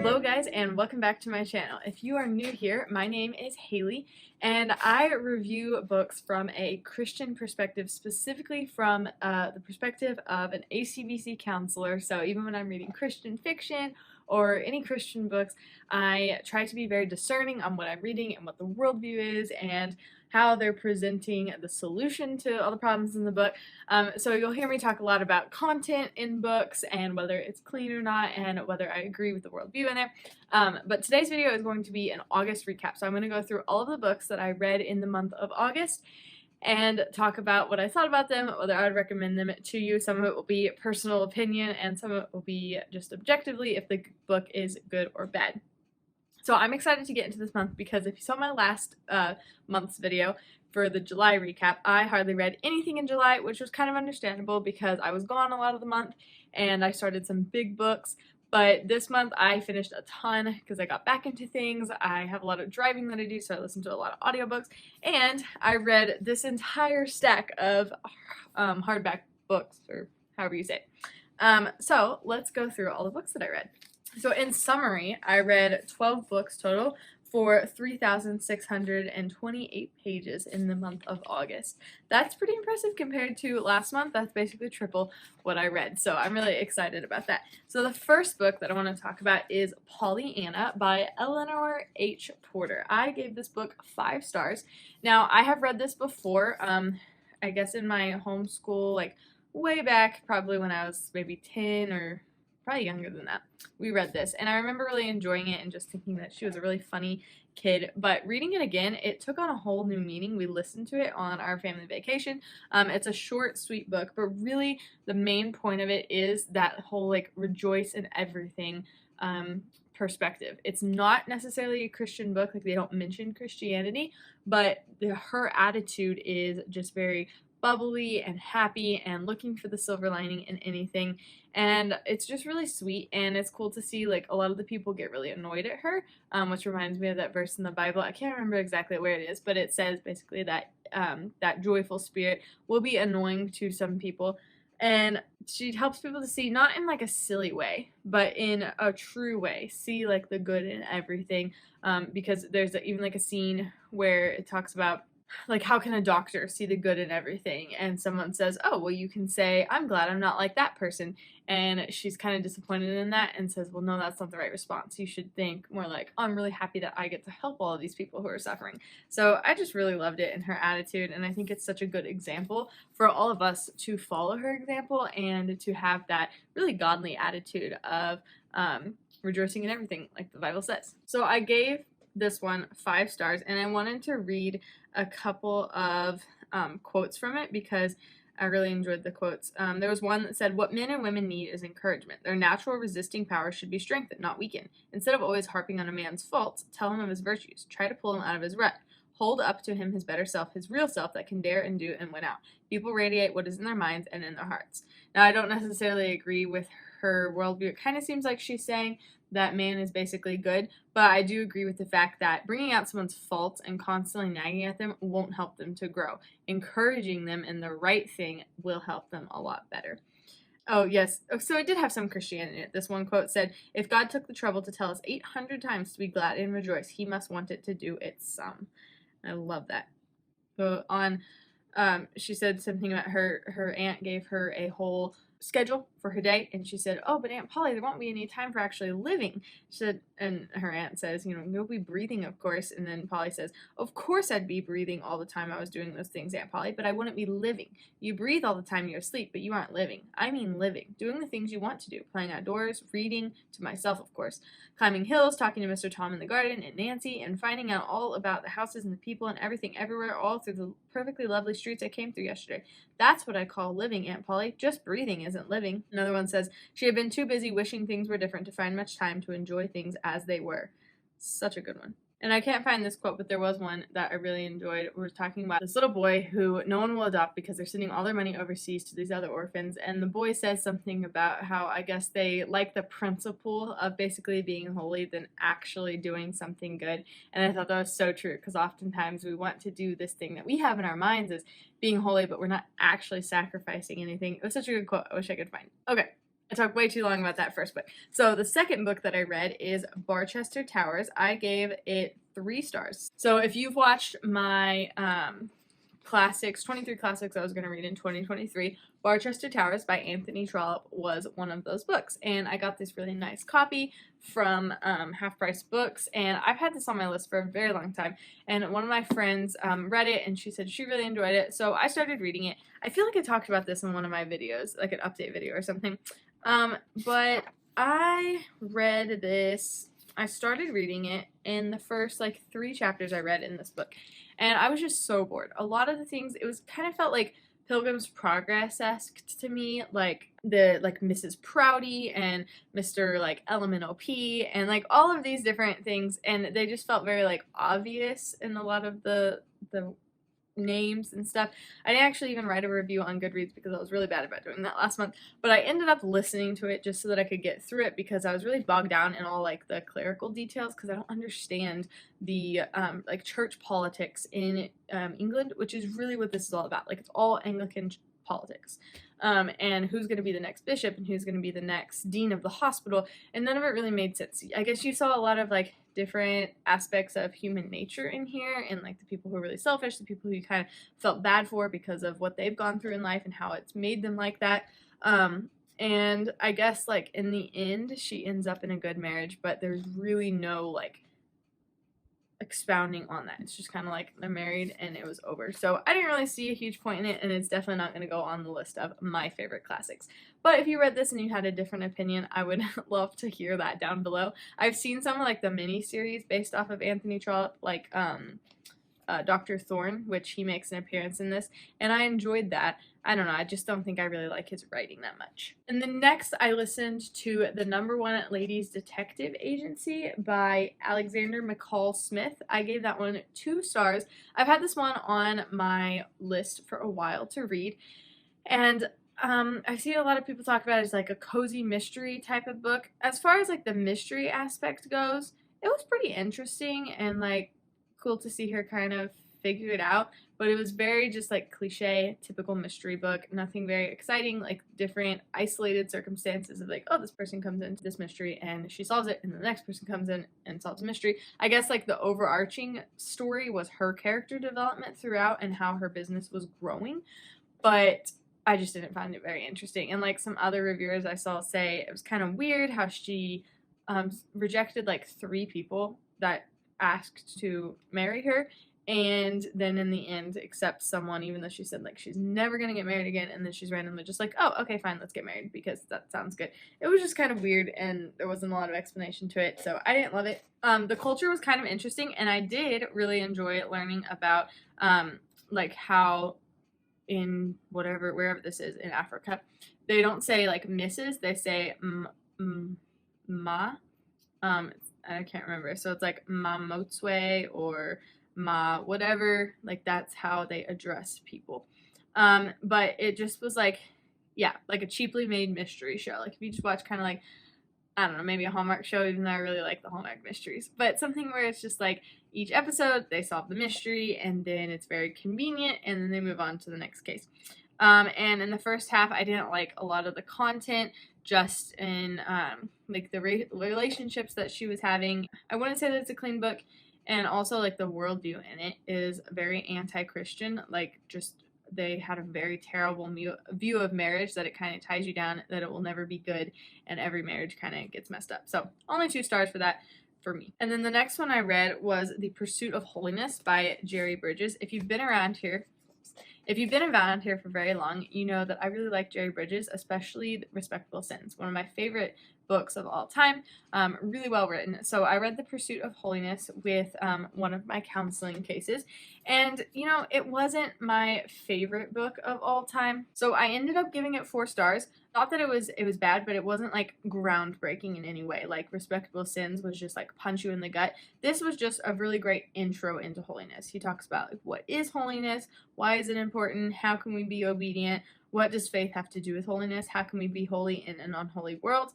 Hello guys and welcome back to my channel. If you are new here, my name is Haley and I review books from a Christian perspective, specifically from the perspective of an ACBC counselor. So even when I'm reading Christian fiction or any Christian books, I try to be very discerning on what I'm reading and what the worldview is and how they're presenting the solution to all the problems in the book. So you'll hear me talk a lot about content in books and whether it's clean or not and whether I agree with the worldview in there. But today's video is going to be an August recap. So I'm going to go through all of the books that I read in the month of August and talk about what I thought about them, whether I would recommend them to you. Some of it will be personal opinion and some of it will be just objectively if the book is good or bad. So I'm excited to get into this month because if you saw my last month's video for the July recap, I hardly read anything in July, which was kind of understandable because I was gone a lot of the month and I started some big books. But this month I finished a ton because I got back into things. I have a lot of driving that I do, so I listen to a lot of audiobooks. And I read this entire stack of hardback books, or however you say it. So let's go through all the books that I read. So in summary, I read 12 books total for 3,628 pages in the month of August. That's pretty impressive compared to last month. That's basically triple what I read, so I'm really excited about that. So the first book that I want to talk about is Pollyanna by Eleanor H. Porter. I gave this book 5 stars. Now, I have read this before, I guess in my homeschool, like way back, probably when I was maybe 10 or probably younger than that. We read this and I remember really enjoying it and just thinking that she was a really funny kid, but reading it again, it took on a whole new meaning. We listened to it on our family vacation. It's a short, sweet book, but really the main point of it is that whole like rejoice in everything perspective. It's not necessarily a Christian book, like they don't mention Christianity, but her attitude is just very bubbly and happy and looking for the silver lining in anything, and it's just really sweet, and it's cool to see like a lot of the people get really annoyed at her, which reminds me of that verse in the Bible. I can't remember exactly where it is, but it says basically that that joyful spirit will be annoying to some people, and she helps people to see, not in like a silly way, but in a true way, see like the good in everything, because there's even like a scene where it talks about like, how can a doctor see the good in everything? And someone says, oh, well, you can say, I'm glad I'm not like that person. And she's kind of disappointed in that and says, well, no, that's not the right response. You should think more like, oh, I'm really happy that I get to help all of these people who are suffering. So I just really loved it and her attitude. And I think it's such a good example for all of us to follow her example and to have that really godly attitude of rejoicing in everything, like the Bible says. So I gave this one 5 stars, and I wanted to read a couple of quotes from it because I really enjoyed the quotes. There was one that said, what men and women need is encouragement. Their natural resisting power should be strengthened, not weakened. Instead of always harping on a man's faults, tell him of his virtues. Try to pull him out of his rut. Hold up to him his better self, his real self that can dare and do and win out. People radiate what is in their minds and in their hearts. Now, I don't necessarily agree with her worldview. It kind of seems like she's saying that man is basically good, but I do agree with the fact that bringing out someone's faults and constantly nagging at them won't help them to grow. Encouraging them in the right thing will help them a lot better. Oh, yes. So it did have some Christianity in it. This one quote said, if God took the trouble to tell us 800 times to be glad and rejoice, he must want it to do its sum. I love that. So she said something about her aunt gave her a whole schedule for her day, and she said, oh, but Aunt Polly, there won't be any time for actually living. She said, and her aunt says, you know, you'll be breathing, of course. And then Polly says, of course I'd be breathing all the time I was doing those things, Aunt Polly, but I wouldn't be living. You breathe all the time you're asleep, but you aren't living. I mean living, doing the things you want to do, playing outdoors, reading, to myself, of course, climbing hills, talking to Mr. Tom in the garden and Nancy, and finding out all about the houses and the people and everything everywhere, all through the perfectly lovely streets I came through yesterday. That's what I call living, Aunt Polly. Just breathing isn't living. Another one says, she had been too busy wishing things were different to find much time to enjoy things as they were. Such a good one. And I can't find this quote, but there was one that I really enjoyed. We were talking about this little boy who no one will adopt because they're sending all their money overseas to these other orphans. And the boy says something about how I guess they like the principle of basically being holy than actually doing something good. And I thought that was so true because oftentimes we want to do this thing that we have in our minds as being holy, but we're not actually sacrificing anything. It was such a good quote. I wish I could find it. Okay. I talked way too long about that first book. So the second book that I read is Barchester Towers. I gave it 3 stars. So if you've watched my classics, 23 classics I was going to read in 2023, Barchester Towers by Anthony Trollope was one of those books. And I got this really nice copy from Half Price Books, and I've had this on my list for a very long time. And one of my friends read it, and she said she really enjoyed it, so I started reading it. I feel like I talked about this in one of my videos, like an update video or something. But I read this, I started reading it, and the first like 3 chapters I read in this book, and I was just so bored. A lot of the things, it was kind of felt like Pilgrim's Progress-esque to me, like Mrs. Prouty and Mr. like LMNOP and like all of these different things, and they just felt very like obvious in a lot of the names and stuff. I didn't actually even write a review on Goodreads because I was really bad about doing that last month, but I ended up listening to it just so that I could get through it because I was really bogged down in all like the clerical details because I don't understand the like church politics in England, which is really what this is all about. Like it's all Anglican politics. And who's going to be the next bishop and who's going to be the next dean of the hospital, and none of it really made sense. I guess you saw a lot of like different aspects of human nature in here, and like the people who are really selfish, the people who you kind of felt bad for because of what they've gone through in life and how it's made them like that. And I guess like in the end she ends up in a good marriage, but there's really no like expounding on that. It's just kind of like they're married and it was over. So I didn't really see a huge point in it, and it's definitely not going to go on the list of my favorite classics. But if you read this and you had a different opinion, I would love to hear that down below. I've seen some of like the mini series based off of Anthony Trollope, like Dr. Thorne, which he makes an appearance in this, and I enjoyed that. I don't know, I just don't think I really like his writing that much. And then next I listened to The #1 Ladies Detective Agency by Alexander McCall Smith. I gave that one 2 stars. I've had this one on my list for a while to read, and I've seen a lot of people talk about it as like a cozy mystery type of book. As far as like the mystery aspect goes, it was pretty interesting and like cool to see her kind of figure it out, but it was very just like cliche, typical mystery book, nothing very exciting, like different isolated circumstances of like, oh, this person comes into this mystery and she solves it, and the next person comes in and solves a mystery. I guess like the overarching story was her character development throughout and how her business was growing, but I just didn't find it very interesting. And like some other reviewers I saw say it was kind of weird how she rejected like 3 people that asked to marry her, and then in the end accepts someone even though she said like she's never gonna get married again, and then she's randomly just like, oh, okay, fine, let's get married because that sounds good. It was just kind of weird and there wasn't a lot of explanation to it, so I didn't love it. The culture was kind of interesting, and I did really enjoy learning about like how in wherever this is in Africa, they don't say like Mrs., they say ma. I can't remember. So it's like ma motswe or ma whatever. Like that's how they address people. But it just was like, yeah, like a cheaply made mystery show. Like if you just watch kind of like, I don't know, maybe a Hallmark show, even though I really like the Hallmark mysteries. But something where it's just like each episode they solve the mystery and then it's very convenient and then they move on to the next case. And in the first half I didn't like a lot of the content, just in like the relationships that she was having. I wouldn't say that it's a clean book, and also like the worldview in it is very anti-Christian. Like just they had a very terrible view of marriage, that it kind of ties you down, that it will never be good, and every marriage kind of gets messed up. So only 2 stars for that for me. And then the next one I read was The Pursuit of Holiness by Jerry Bridges. If you've been around here for very long, you know that I really like Jerry Bridges, especially Respectable Sins, one of my favorite books of all time. Really well written. So I read The Pursuit of Holiness with one of my counseling cases, and you know, it wasn't my favorite book of all time, so I ended up giving it 4 stars. Not that it was bad, but it wasn't like groundbreaking in any way. Like Respectable Sins was just like punch you in the gut. This was just a really great intro into holiness. He talks about like what is holiness, why is it important, how can we be obedient, what does faith have to do with holiness, how can we be holy in an unholy world.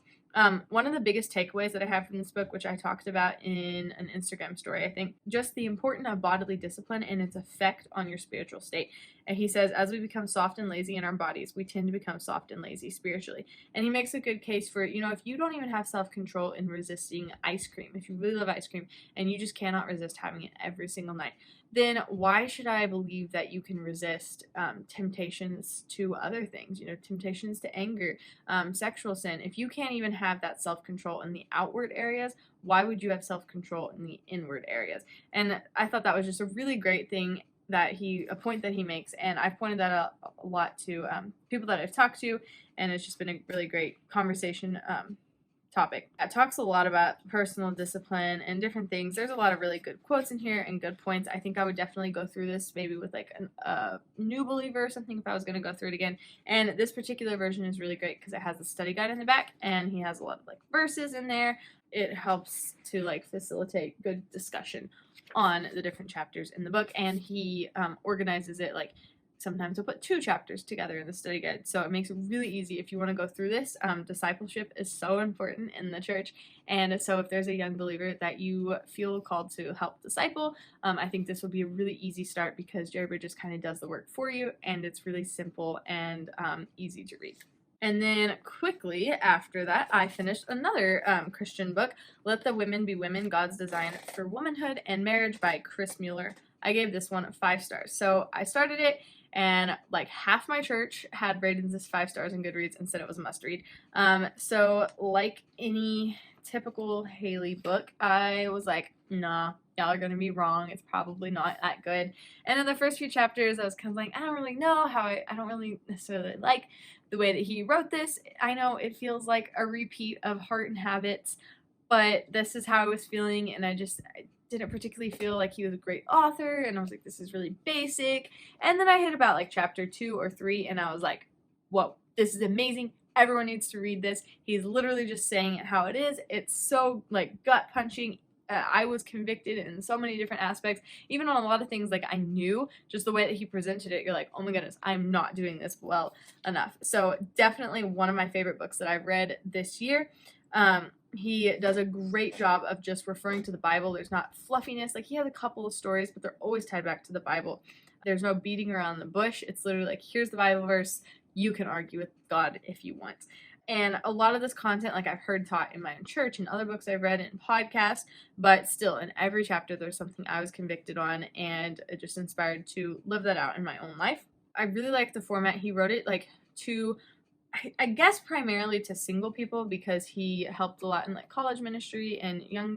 One of the biggest takeaways that I have from this book, which I talked about in an Instagram story, I think, just the importance of bodily discipline and its effect on your spiritual state. And he says, as we become soft and lazy in our bodies, we tend to become soft and lazy spiritually. And he makes a good case for, if you don't even have self-control in resisting ice cream, if you really love ice cream and you just cannot resist having it every single night, then why should I believe that you can resist temptations to other things, temptations to anger, sexual sin? If you can't even have that self-control in the outward areas, why would you have self-control in the inward areas? And I thought that was just a really great thing a point that he makes, and I've pointed that out a lot to people that I've talked to, and it's just been a really great conversation topic. It talks a lot about personal discipline and different things. There's a lot of really good quotes in here and good points. I think I would definitely go through this maybe with like a new believer or something if I was going to go through it again. And this particular version is really great because it has a study guide in the back, and he has a lot of like verses in there. It helps to like facilitate good discussion on the different chapters in the book, and he organizes it like sometimes he'll put 2 chapters together in the study guide, so it makes it really easy if you want to go through this. Discipleship is so important in the church, and so if there's a young believer that you feel called to help disciple, I think this will be a really easy start because Jerry Bridges kind of does the work for you, and it's really simple and easy to read. And then quickly after that, I finished another Christian book, Let the Women Be Women, God's Design for Womanhood and Marriage by Chris Mueller. I gave this one 5 stars. So I started it, and like half my church had rated this 5 stars in Goodreads and said it was a must read. So like any typical Haley book, I was like, nah, y'all are gonna be wrong. It's probably not that good. And in the first few chapters, I was kind of like, I don't really know how I don't really necessarily like the way that he wrote this. I know it feels like a repeat of Heart and Habits, but this is how I was feeling, and I didn't particularly feel like he was a great author, and I was like, this is really basic. And then I hit about like chapter 2 or 3, and I was like, whoa, this is amazing. Everyone needs to read this. He's literally just saying it how it is. It's so like gut punching. I was convicted in so many different aspects, even on a lot of things like I knew, just the way that he presented it, you're like, oh my goodness, I'm not doing this well enough. So definitely one of my favorite books that I've read this year. He does a great job of just referring to the Bible. There's not fluffiness. Like, he has a couple of stories, but they're always tied back to the Bible. There's no beating around the bush. It's literally like, here's the Bible verse. You can argue with God if you want. And a lot of this content, like, I've heard taught in my own church and other books I've read in podcasts, but still in every chapter there's something I was convicted on, and it just inspired to live that out in my own life. I really like the format. He wrote it like to, I guess, primarily to single people, because he helped a lot in like college ministry and young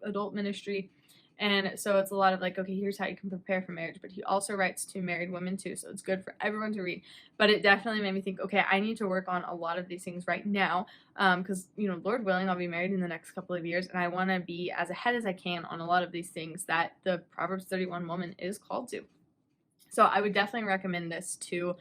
adult ministry. And so it's a lot of like, okay, here's how you can prepare for marriage. But he also writes to married women too, so it's good for everyone to read. But it definitely made me think, okay, I need to work on a lot of these things right now, because, Lord willing, I'll be married in the next couple of years, and I want to be as ahead as I can on a lot of these things that the Proverbs 31 woman is called to. So I would definitely recommend this to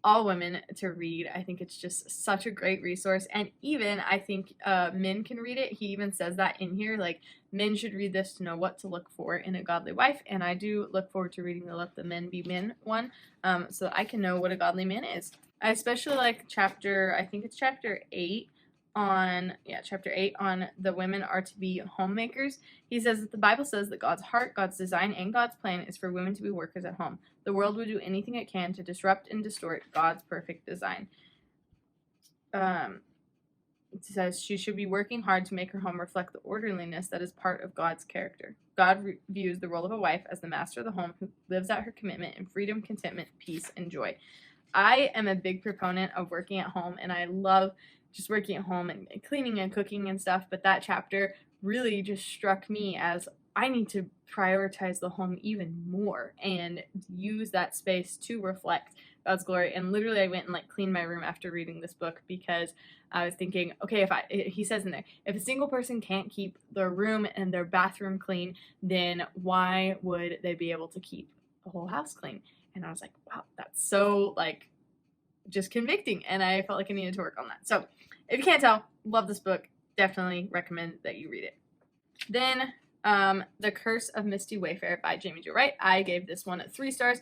all women to read. I think it's just such a great resource, and even I think men can read it. He even says that in here, like, men should read this to know what to look for in a godly wife, and I do look forward to reading the Let the Men Be Men one, so that I can know what a godly man is. I especially like chapter 8 on the women are to be homemakers. He says that the Bible says that God's heart, God's design, and God's plan is for women to be workers at home. The world would do anything it can to disrupt and distort God's perfect design. It says she should be working hard to make her home reflect the orderliness that is part of God's character. God views the role of a wife as the master of the home who lives out her commitment in freedom, contentment, peace, and joy. I am a big proponent of working at home, and I love just working at home and cleaning and cooking and stuff, but that chapter really just struck me as I need to prioritize the home even more and use that space to reflect God's glory. And literally I went and like cleaned my room after reading this book, because I was thinking, okay, he says in there, if a single person can't keep their room and their bathroom clean, then why would they be able to keep the whole house clean? And I was like, wow, that's so like just convicting, and I felt like I needed to work on that. So if you can't tell, love this book. Definitely recommend that you read it. Then The Curse of Misty Wayfarer by Jamie Jo Wright. I gave this one 3 stars.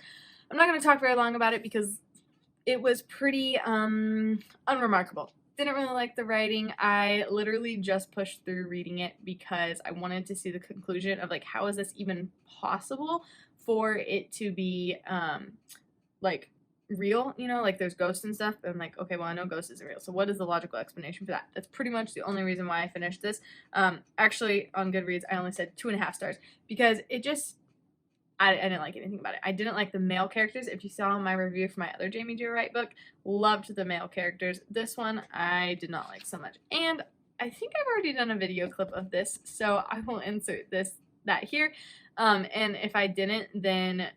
I'm not going to talk very long about it because it was pretty unremarkable. Didn't really like the writing. I literally just pushed through reading it because I wanted to see the conclusion of like, how is this even possible for it to be like real, you know, like there's ghosts and stuff. But I'm like, okay, well, I know ghosts isn't real. So what is the logical explanation for that? That's pretty much the only reason why I finished this. Actually, on Goodreads, I only said 2.5 stars because it just, I didn't like anything about it. I didn't like the male characters. If you saw my review for my other Jamie Jo Wright book, loved the male characters. This one, I did not like so much. And I think I've already done a video clip of this, so I will insert that here. And if I didn't, then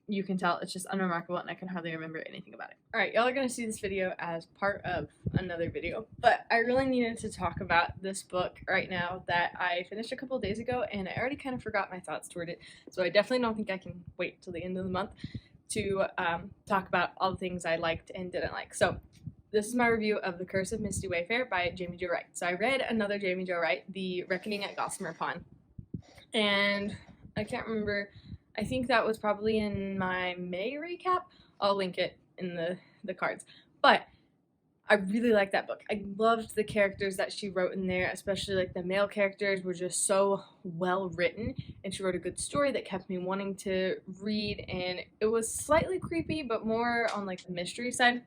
you can tell it's just unremarkable and I can hardly remember anything about it. Alright, y'all are going to see this video as part of another video, but I really needed to talk about this book right now that I finished a couple of days ago and I already kind of forgot my thoughts toward it, so I definitely don't think I can wait till the end of the month to talk about all the things I liked and didn't like. So this is my review of The Curse of Misty Wayfarer by Jamie Jo Wright. So I read another Jamie Jo Wright, The Reckoning at Gossamer Pond, and I can't remember, I think that was probably in my May recap. I'll link it in the cards. But I really liked that book. I loved the characters that she wrote in there, especially like the male characters were just so well written, and she wrote a good story that kept me wanting to read, and it was slightly creepy, but more on like the mystery side.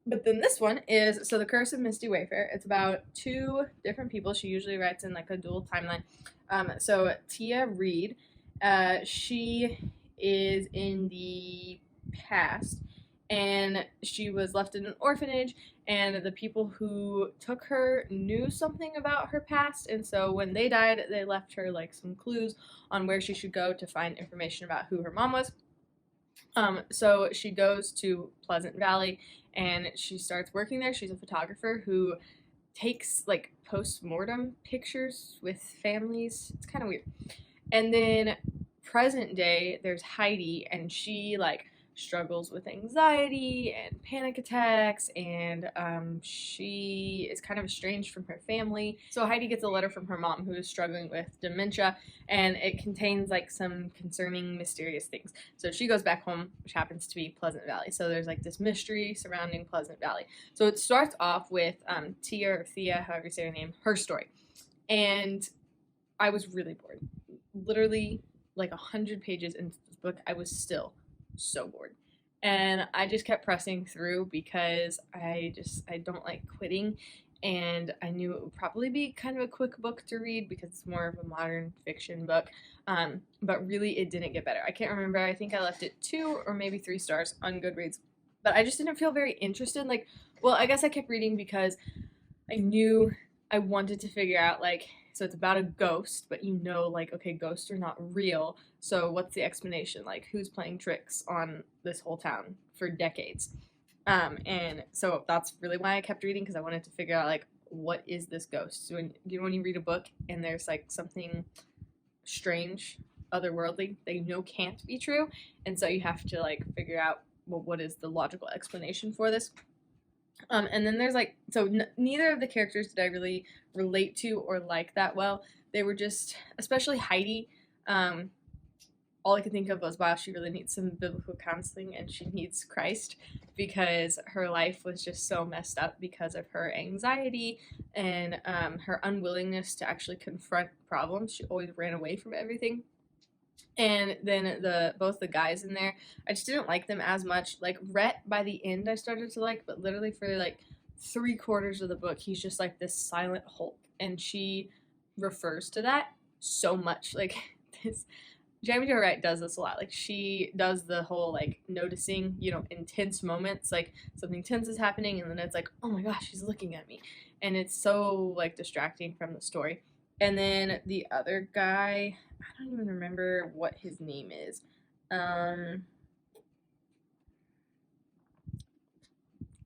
But then this one is, so The Curse of Misty Wayfarer. It's about 2 different people. She usually writes in like a dual timeline. So Tia Reed, she is in the past, and she was left in an orphanage, and the people who took her knew something about her past, and so when they died, they left her like some clues on where she should go to find information about who her mom was. So she goes to Pleasant Valley and she starts working there. She's a photographer who takes like post-mortem pictures with families. It's kind of weird. And then present day, there's Heidi, and she like struggles with anxiety and panic attacks, and she is kind of estranged from her family. So Heidi gets a letter from her mom, who is struggling with dementia, and it contains like some concerning, mysterious things. So she goes back home, which happens to be Pleasant Valley. So there's like this mystery surrounding Pleasant Valley. So it starts off with Tia, or Thea, however you say her name, her story. And I was really bored. Literally like 100 pages into this book, I was still so bored. And I just kept pressing through because I don't like quitting, and I knew it would probably be kind of a quick book to read because it's more of a modern fiction book. But really it didn't get better. I can't remember. I think I left it 2 or maybe 3 stars on Goodreads. But I just didn't feel very interested. Like, well, I guess I kept reading because I knew I wanted to figure out, like, so it's about a ghost, but you know, like, okay, ghosts are not real. So what's the explanation? Like, who's playing tricks on this whole town for decades? And so that's really why I kept reading, because I wanted to figure out, like, what is this ghost? So when you read a book and there's like something strange, otherworldly, that you know can't be true, and so you have to like figure out, well, what is the logical explanation for this? And then there's like, so neither of the characters did I really relate to or like that well. They were just, especially Heidi, all I could think of was, wow, she really needs some biblical counseling and she needs Christ, because her life was just so messed up because of her anxiety and her unwillingness to actually confront problems. She always ran away from everything. And then both the guys in there, I just didn't like them as much. Like Rhett, by the end, I started to like, but literally for like 3/4 of the book, he's just like this silent Hulk, and she refers to that so much. Like this, Jamie Jo Wright does this a lot. Like she does the whole like noticing, you know, intense moments, like something tense is happening, and then it's like, oh my gosh, she's looking at me, and it's so like distracting from the story. And then the other guy, I don't even remember what his name is. I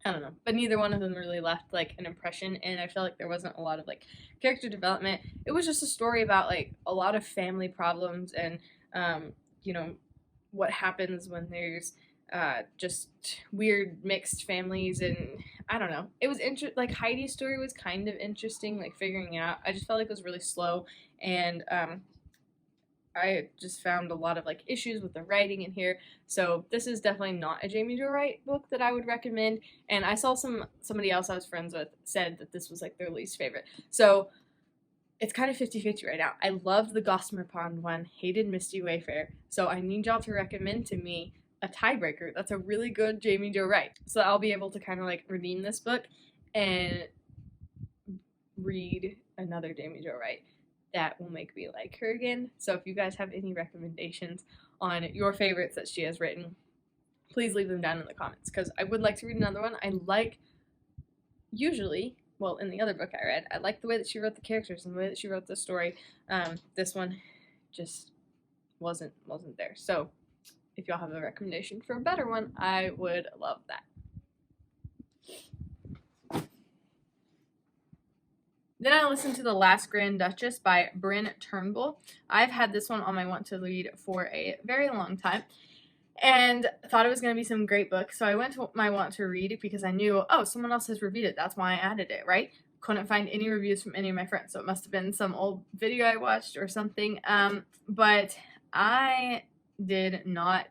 don't know. But neither one of them really left like an impression, and I felt like there wasn't a lot of like character development. It was just a story about like a lot of family problems and you know, what happens when there's just weird mixed families, and I don't know. It was like Heidi's story was kind of interesting, like figuring it out. I just felt like it was really slow, and I just found a lot of like issues with the writing in here. So this is definitely not a Jamie Jo Wright book that I would recommend. And I saw somebody else I was friends with said that this was like their least favorite. So it's kind of 50-50 right now. I loved the Gossamer Pond one, hated Misty Wayfarer. So I need y'all to recommend to me a tiebreaker. That's a really good Jamie Jo Wright. So I'll be able to kind of like redeem this book and read another Jamie Jo Wright that will make me like her again. So if you guys have any recommendations on your favorites that she has written, please leave them down in the comments, because I would like to read another one. I like, usually, well, in the other book I read, I like the way that she wrote the characters and the way that she wrote the story. This one just wasn't there. So if y'all have a recommendation for a better one, I would love that. Then I listened to The Last Grand Duchess by Bryn Turnbull. I've had this one on my want to read for a very long time and thought it was going to be some great book. So I went to my want to read because I knew, oh, someone else has reviewed it. That's why I added it, right? Couldn't find any reviews from any of my friends. So it must have been some old video I watched or something. But I did not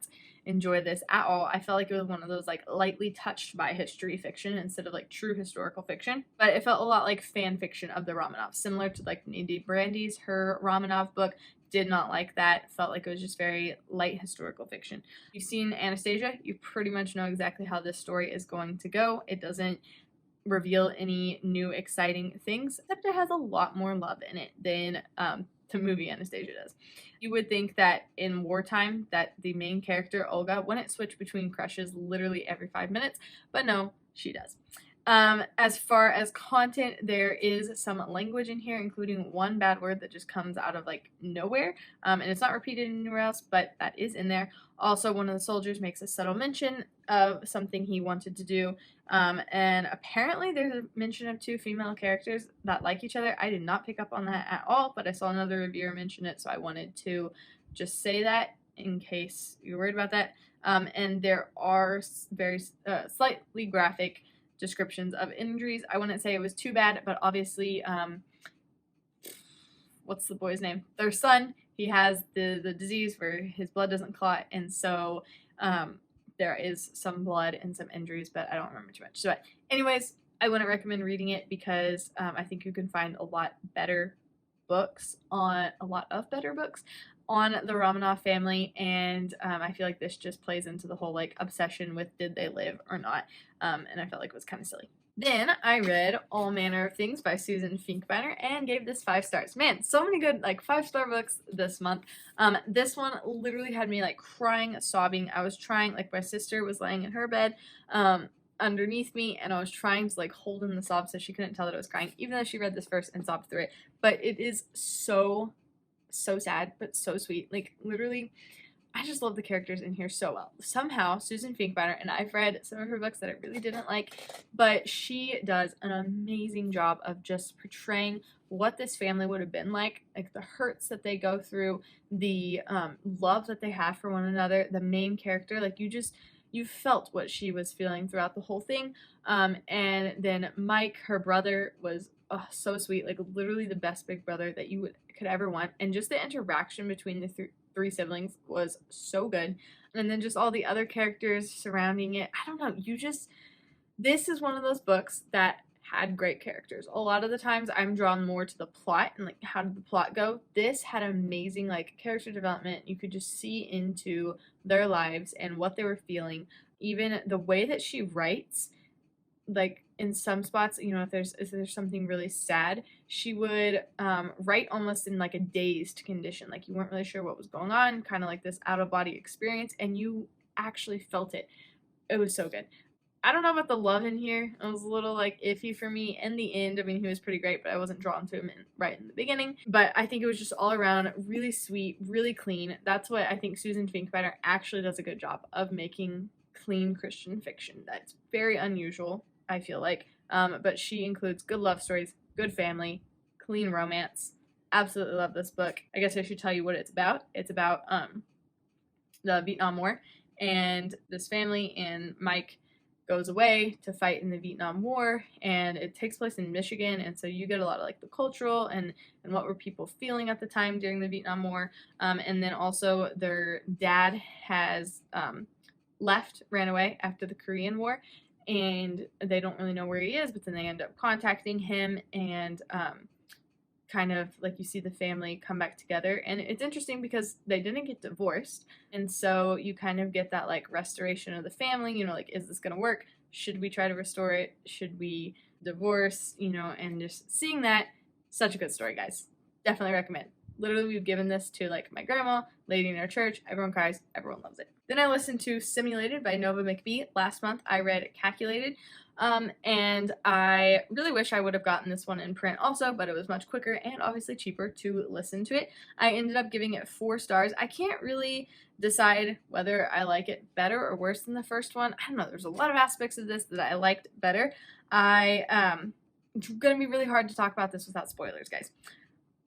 enjoy this at all. I felt like it was one of those like lightly touched by history fiction instead of like true historical fiction. But it felt a lot like fan fiction of the Romanovs, similar to like Nadine Brandy's her Romanov book. Did not like that. Felt like it was just very light historical fiction. If you've seen Anastasia, you pretty much know exactly how this story is going to go. It doesn't reveal any new exciting things, except it has a lot more love in it than the movie Anastasia does. You would think that in wartime that the main character, Olga, wouldn't switch between crushes literally every 5 minutes, but no, she does. As far as content, there is some language in here, including one bad word that just comes out of like nowhere, and it's not repeated anywhere else, but that is in there. Also, one of the soldiers makes a subtle mention of something he wanted to do, and apparently there's a mention of 2 female characters that like each other. I did not pick up on that at all, but I saw another reviewer mention it, so I wanted to just say that in case you're worried about that. And there are very slightly graphic descriptions of injuries. I wouldn't say it was too bad, but obviously, what's the boy's name? Their son, he has the disease where his blood doesn't clot, and so there is some blood and some injuries, but I don't remember too much. So anyways, I wouldn't recommend reading it because I think you can find a lot of better books on the Romanov family, and I feel like this just plays into the whole like obsession with did they live or not, and I felt like it was kind of silly. Then I read All Manner of Things by Susan Finkbeiner and gave this 5 stars. Man, so many good like 5-star books this month. This one literally had me like crying, sobbing. I was trying, like my sister was laying in her bed underneath me, and I was trying to like hold in the sobs so she couldn't tell that I was crying, even though she read this first and sobbed through it. But it is so sad, but so sweet. Like literally, I just love the characters in here so well. Somehow, Susan Finkbeiner, and I've read some of her books that I really didn't like, but she does an amazing job of just portraying what this family would have been like the hurts that they go through, the love that they have for one another. The main character, like you felt what she was feeling throughout the whole thing. And then Mike, her brother, was so sweet, like literally the best big brother that you could ever want. And just the interaction between the 3 siblings was so good. And then just all the other characters surrounding it. I don't know, this is one of those books that had great characters. A lot of the times I'm drawn more to the plot and like how did the plot go. This had amazing like character development. You could just see into their lives and what they were feeling. Even the way that she writes, like in some spots, you know, if there's something really sad, she would write almost in like a dazed condition, like you weren't really sure what was going on, kind of like this out of body experience, and you actually felt it. It was so good. I don't know about the love in here. It was a little like iffy for me in the end. I mean, he was pretty great, but I wasn't drawn to him right in the beginning. But I think it was just all around really sweet, really clean. That's what I think Susan Finkbeiner actually does a good job of, making clean Christian fiction. That's very unusual, I feel like. But she includes good love stories, good family, clean romance. Absolutely love this book. I guess I should tell you what it's about. It's about the Vietnam War, and this family, and Mike goes away to fight in the Vietnam War, and it takes place in Michigan, and so you get a lot of like the cultural and what were people feeling at the time during the Vietnam War, and then also their dad has ran away after the Korean War, and they don't really know where he is, but then they end up contacting him, and kind of like you see the family come back together, and it's interesting because they didn't get divorced, and so you kind of get that like restoration of the family, you know, like is this gonna work, should we try to restore it, should we divorce, you know, and just seeing that, such a good story, guys. Definitely recommend. Literally, we've given this to like my grandma, lady in our church, everyone cries, everyone loves it. Then I listened to Simulated by Nova McBee. Last month I read Calculated. And I really wish I would have gotten this one in print also, but it was much quicker and obviously cheaper to listen to it. I ended up giving it 4 stars. I can't really decide whether I like it better or worse than the first one. I don't know. There's a lot of aspects of this that I liked better. It's going to be really hard to talk about this without spoilers, guys.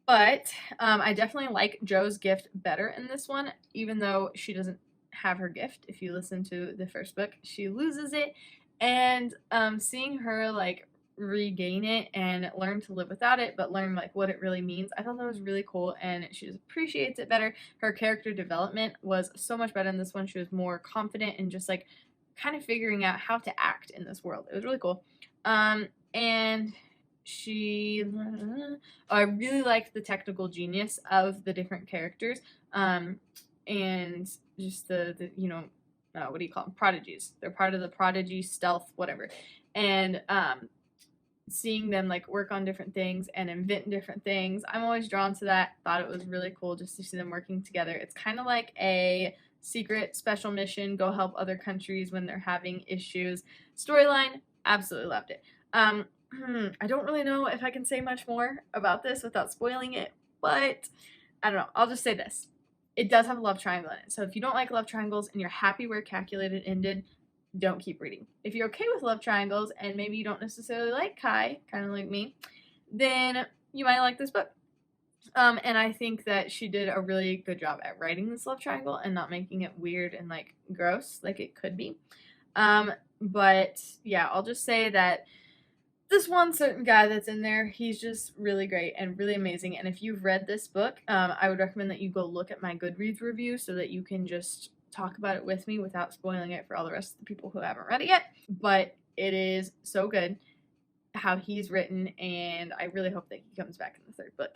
But I definitely like Joe's gift better in this one, even though she doesn't have her gift. If you listen to the first book, she loses it. And seeing her like regain it and learn to live without it, but learn like what it really means, I thought that was really cool, and she just appreciates it better. Her character development was so much better in this one. She was more confident and just like kind of figuring out how to act in this world. It was really cool. And she, I really liked the technical genius of the different characters, and just the you know, what do you call them? Prodigies. They're part of the prodigy stealth, whatever. And seeing them like work on different things and invent different things, I'm always drawn to that. Thought it was really cool just to see them working together. It's kind of like a secret special mission, go help other countries when they're having issues. Storyline, absolutely loved it. I don't really know if I can say much more about this without spoiling it, but I don't know. I'll just say this. It does have a love triangle in it. So if you don't like love triangles and you're happy where Calculated ended, don't keep reading. If you're okay with love triangles and maybe you don't necessarily like Kai, kind of like me, then you might like this book. And I think that she did a really good job at writing this love triangle and not making it weird and like gross like it could be. But yeah, I'll just say that this one certain guy that's in there, he's just really great and really amazing. And if you've read this book, I would recommend that you go look at my Goodreads review so that you can just talk about it with me without spoiling it for all the rest of the people who haven't read it yet. But it is so good how he's written, and I really hope that he comes back in the third book.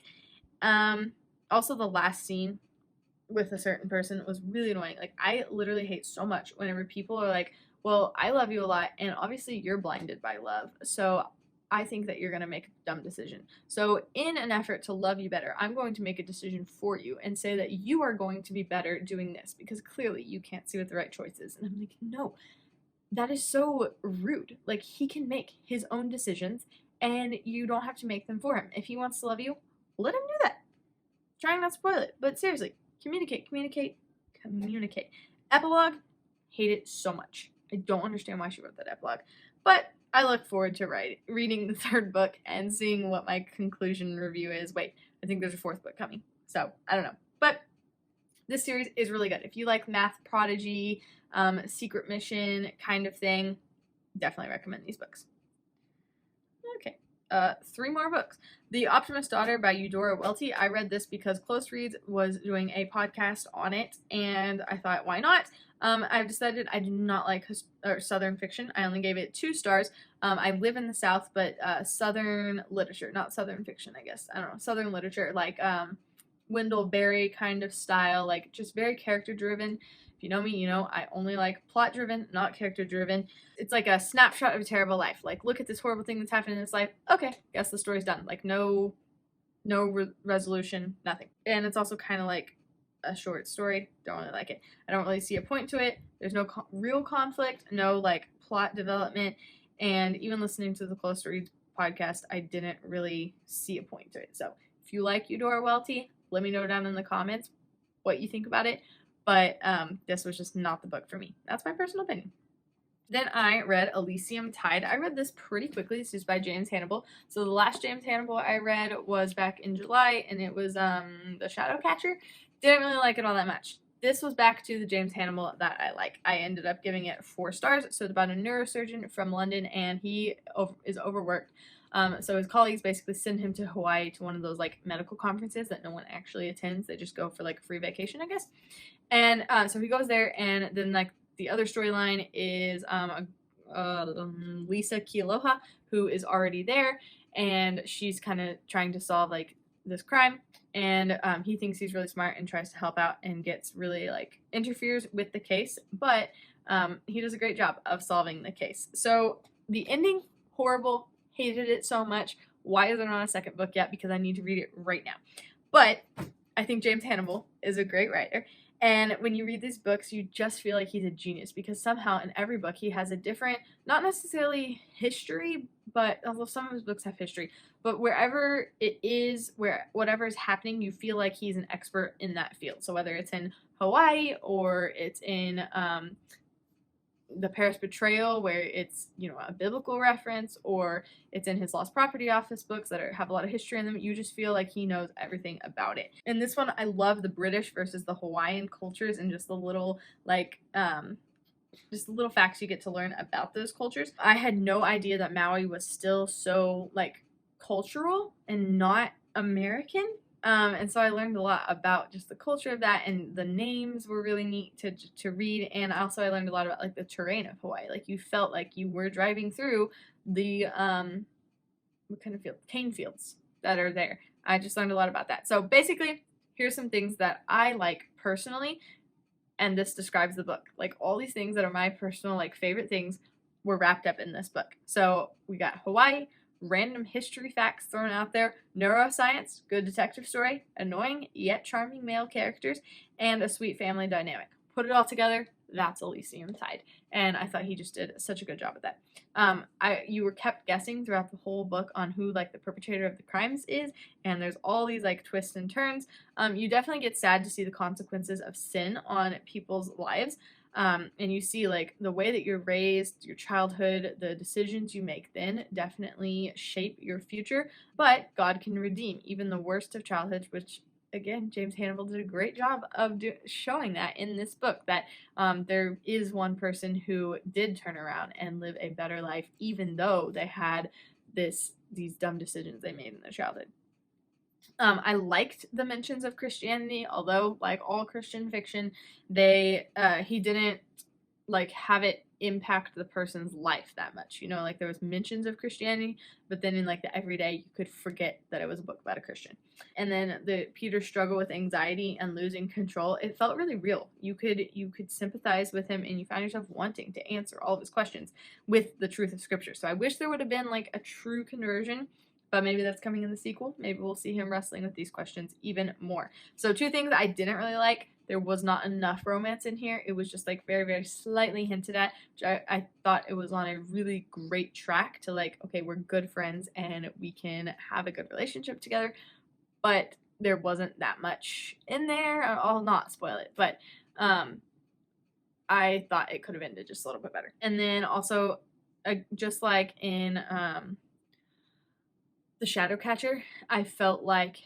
Also, the last scene with a certain person was really annoying. Like, I literally hate so much whenever people are like, well, I love you a lot, and obviously you're blinded by love, so I think that you're going to make a dumb decision. So in an effort to love you better, I'm going to make a decision for you and say that you are going to be better doing this because clearly you can't see what the right choice is. And I'm like, no, that is so rude. Like, he can make his own decisions and you don't have to make them for him. If he wants to love you, let him do that. Trying not to spoil it, but seriously, communicate. Epilogue, hate it so much. I don't understand why she wrote that epilogue, but I look forward to reading the third book and seeing what my conclusion review is. Wait, I think there's a 4th book coming, so I don't know. But this series is really good. If you like math prodigy, secret mission kind of thing, definitely recommend these books. Okay. 3 more books. The Optimist Daughter by Eudora Welty. I read this because Close Reads was doing a podcast on it, and I thought, why not? I've decided I do not like Southern fiction. I only gave it 2 stars. I live in the South, but Southern literature, not Southern fiction, I guess. I don't know. Southern literature, like Wendell Berry kind of style, like just very character-driven. If you know me, you know I only like plot-driven, not character-driven. It's like a snapshot of a terrible life. Like, look at this horrible thing that's happened in this life. Okay, guess the story's done. Like, no resolution, nothing. And it's also kind of like a short story. Don't really like it. I don't really see a point to it. There's no real conflict, no like plot development, and even listening to the Close Reads podcast, I didn't really see a point to it. So if you like Eudora Welty, let me know down in the comments what you think about it. But this was just not the book for me. That's my personal opinion. Then I read Elysium Tide. I read this pretty quickly. This is by James Hannibal. So the last James Hannibal I read was back in July, and it was The Shadowcatcher. Didn't really like it all that much. This was back to the James Hannibal that I like. I ended up giving it 4 stars. So it's about a neurosurgeon from London, and he is overworked. So his colleagues basically send him to Hawaii to one of those like medical conferences that no one actually attends. They just go for like a free vacation, I guess. And so he goes there, and then like the other storyline is Lisa Kealoha, who is already there, and she's kind of trying to solve like this crime, and he thinks he's really smart and tries to help out and gets really like interferes with the case, but he does a great job of solving the case. So the ending, horrible, hated it so much. Why is there not a second book yet? Because I need to read it right now. But I think James Hannibal is a great writer. And when you read these books, you just feel like he's a genius because somehow in every book he has a different, not necessarily history, but although some of his books have history, but wherever it is, where whatever is happening, you feel like he's an expert in that field. So whether it's in Hawaii or it's in the Paris Betrayal, where it's, you know, a biblical reference, or it's in his Lost Property Office books that have a lot of history in them, you just feel like he knows everything about it. In this one, I love the British versus the Hawaiian cultures and just the little, like, just the little facts you get to learn about those cultures. I had no idea that Maui was still so, like, cultural and not American. And so I learned a lot about just the culture of that, and the names were really neat to read. And also I learned a lot about like the terrain of Hawaii. Like you felt like you were driving through the what kind of field? Cane fields that are there. I just learned a lot about that. So basically, here's some things that I like personally, and this describes the book. Like all these things that are my personal like favorite things were wrapped up in this book. So we got Hawaii, random history facts thrown out there, neuroscience, good detective story, annoying yet charming male characters, and a sweet family dynamic. Put it all together, that's Elysium Tide. And I thought he just did such a good job with that. You were kept guessing throughout the whole book on who like the perpetrator of the crimes is, and there's all these like twists and turns. You definitely get sad to see the consequences of sin on people's lives. And you see like the way that you're raised, your childhood, the decisions you make then definitely shape your future. But God can redeem even the worst of childhood, which again, James Hannibal did a great job of showing that in this book, that there is one person who did turn around and live a better life, even though they had these dumb decisions they made in their childhood. I liked the mentions of Christianity, although like all Christian fiction, he didn't like have it impact the person's life that much. You know, like there was mentions of Christianity, but then in like the everyday, you could forget that it was a book about a Christian. And then the Peter's struggle with anxiety and losing control, it felt really real. You could sympathize with him, and you found yourself wanting to answer all of his questions with the truth of Scripture. So I wish there would have been like a true conversion. But maybe that's coming in the sequel. Maybe we'll see him wrestling with these questions even more. So 2 things I didn't really like. There was not enough romance in here. It was just like very, very slightly hinted at, which I thought it was on a really great track to like, okay, we're good friends and we can have a good relationship together. But there wasn't that much in there. I'll not spoil it. But I thought it could have ended just a little bit better. And then also, just like in The Shadowcatcher, I felt like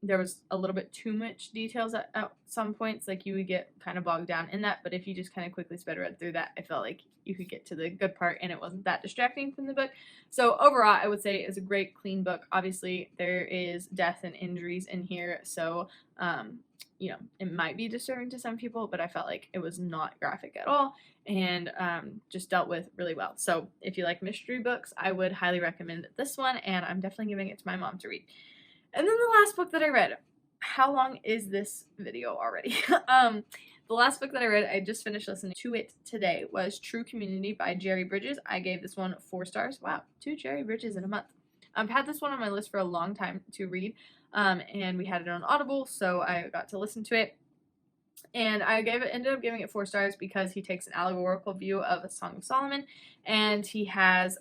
there was a little bit too much details at some points. Like you would get kind of bogged down in that, but if you just kind of quickly sped read through that, I felt like you could get to the good part and it wasn't that distracting from the book. So overall, I would say it's a great, clean book. Obviously, there is death and injuries in here, so you know, it might be disturbing to some people, but I felt like it was not graphic at all and just dealt with really well. So if you like mystery books, I would highly recommend this one, and I'm definitely giving it to my mom to read. And then the last book that I read, how long is this video already? The last book that I read, I just finished listening to it today, was True Community by Jerry Bridges. I gave this one 4 stars. Wow, 2 Jerry Bridges in a month. I've had this one on my list for a long time to read, and we had it on Audible, so I got to listen to it. And I ended up giving it 4 stars because he takes an allegorical view of the Song of Solomon, and he has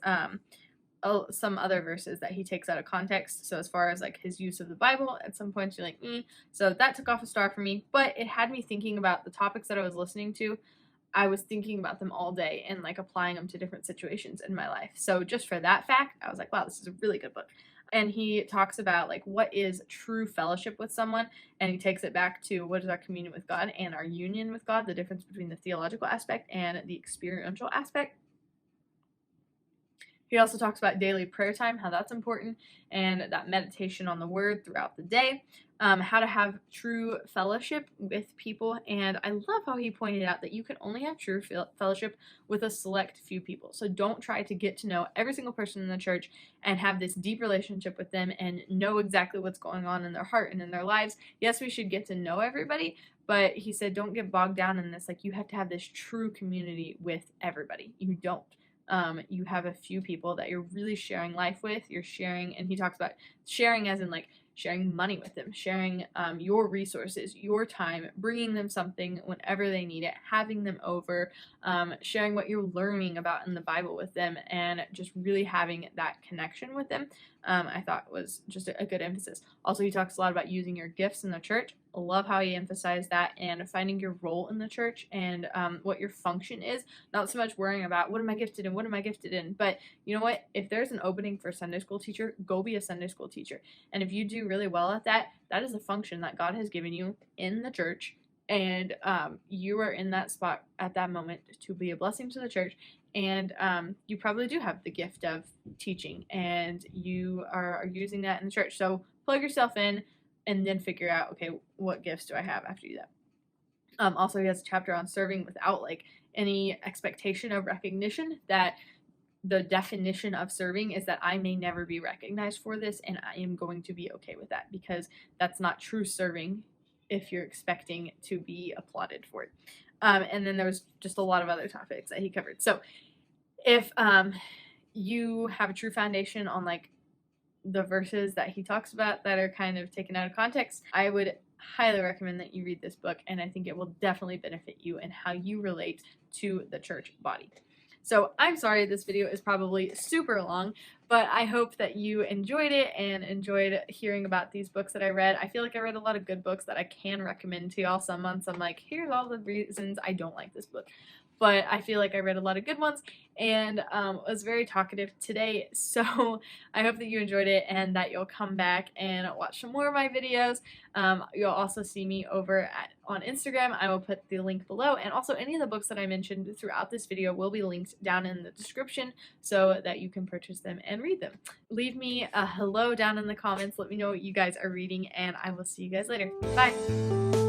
some other verses that he takes out of context. So as far as like his use of the Bible, at some points you're like, So that took off a star for me, but it had me thinking about the topics that I was listening to. I was thinking about them all day and like applying them to different situations in my life. So just for that fact, I was like, wow, this is a really good book. And he talks about like what is true fellowship with someone, and he takes it back to what is our communion with God and our union with God, the difference between the theological aspect and the experiential aspect. He also talks about daily prayer time, how that's important, and that meditation on the word throughout the day, how to have true fellowship with people. And I love how he pointed out that you can only have true fellowship with a select few people. So don't try to get to know every single person in the church and have this deep relationship with them and know exactly what's going on in their heart and in their lives. Yes, we should get to know everybody, but he said don't get bogged down in this. Like, you have to have this true community with everybody. You don't. You have a few people that you're really sharing life with. You're sharing, and he talks about sharing as in like sharing money with them, sharing your resources, your time, bringing them something whenever they need it, having them over, sharing what you're learning about in the Bible with them, and just really having that connection with them. I thought was just a good emphasis. Also, he talks a lot about using your gifts in the church. I love how he emphasized that, and finding your role in the church and what your function is. Not so much worrying about what am I gifted in, what am I gifted in, but you know what? If there's an opening for a Sunday school teacher, go be a Sunday school teacher. And if you do really well at that, that is a function that God has given you in the church, and you are in that spot at that moment to be a blessing to the church. And you probably do have the gift of teaching, and you are using that in the church. So plug yourself in, and then figure out, okay, what gifts do I have after you do that. Also, he has a chapter on serving without like any expectation of recognition, that the definition of serving is that I may never be recognized for this, and I am going to be okay with that, because that's not true serving if you're expecting to be applauded for it. And then there was just a lot of other topics that he covered. So if you have a true foundation on like the verses that he talks about that are kind of taken out of context, I would highly recommend that you read this book, and I think it will definitely benefit you in how you relate to the church body. So I'm sorry this video is probably super long, but I hope that you enjoyed it and enjoyed hearing about these books that I read. I feel like I read a lot of good books that I can recommend to y'all. Some months I'm like, here's all the reasons I don't like this book. But I feel like I read a lot of good ones, and was very talkative today. So I hope that you enjoyed it and that you'll come back and watch some more of my videos. You'll also see me over on Instagram. I will put the link below, and also any of the books that I mentioned throughout this video will be linked down in the description so that you can purchase them and read them. Leave me a hello down in the comments. Let me know what you guys are reading, and I will see you guys later. Bye!